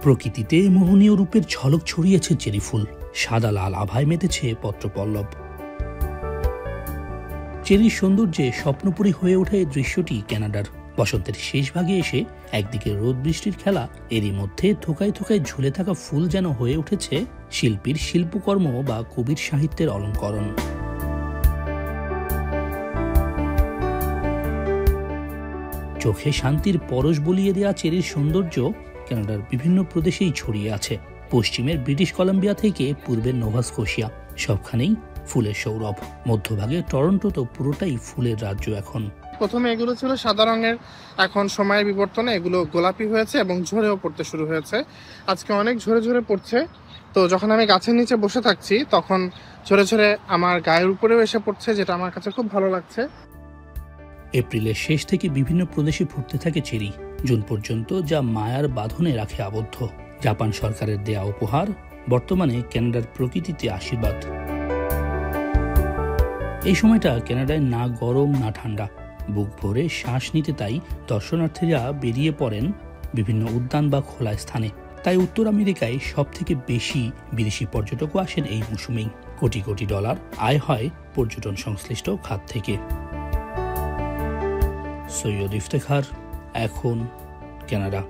প্রকৃতিতে মোহনীয় রূপের ঝলক ছড়িয়েছে চেরি ফুল, সাদা লাল আভায় মেতেছে পত্রপল্লব। চেরির সৌন্দর্যে স্বপ্নপুরী হয়ে ওঠে দৃশ্যটি কানাডার। বসন্তের শেষ ভাগে এসে একদিকে রোদ বৃষ্টির খেলা, এরই মধ্যে থোকায় থোকায় ঝুলে থাকা ফুল যেন হয়ে উঠেছে শিল্পীর শিল্পকর্ম বা কবির সাহিত্যের অলঙ্করণ। চোখে শান্তির পরশ বলিয়ে দেয়া চেরির সৌন্দর্য কানাডার বিভিন্ন প্রদেশেই ছড়িয়ে আছে। পশ্চিমের ব্রিটিশ কলাম্বিয়া থেকে পূর্বের নোভা স্কোশিয়া, সবখানেই ফুলের সৌরভ। মধ্যভাগে টরন্টো তো পুরোটাই ফুলের রাজ্য। এখন প্রথমে এগুলো ছিল সাদা রঙের, এখন সময়ের বিবর্তনে এগুলো গোলাপি হয়েছে এবং ঝরেও পড়তে শুরু হয়েছে। আজকে অনেক ঝরে ঝরে পড়ছে, তো যখন আমি গাছের নিচে বসে থাকছি তখন ঝরে ঝরে আমার গায়ের উপরেও এসে পড়ছে, যেটা আমার কাছে খুব ভালো লাগছে। এপ্রিলের শেষ থেকে বিভিন্ন প্রদেশে ফুটতে থাকে চেরি, জুন পর্যন্ত, যা মায়ার বাঁধনে রাখে আবদ্ধ। জাপান সরকারের দেয়া উপহার, বর্তমানে কানাডার প্রকৃতিতে আশীর্বাদ। এই সময়টা কানাডায় না গরম না ঠান্ডা, বুক ভরে শ্বাস নিতে তাই দর্শনার্থীরা বেরিয়ে পড়েন বিভিন্ন উদ্যান বা খোলা স্থানে। তাই উত্তর আমেরিকায় সব থেকে বেশি বিদেশি পর্যটকও আসেন এই মৌসুমেই। কোটি কোটি ডলার আয় হয় পর্যটন সংশ্লিষ্ট খাত থেকে। সৈয়দ ইফতেখার, এখন কানাডা।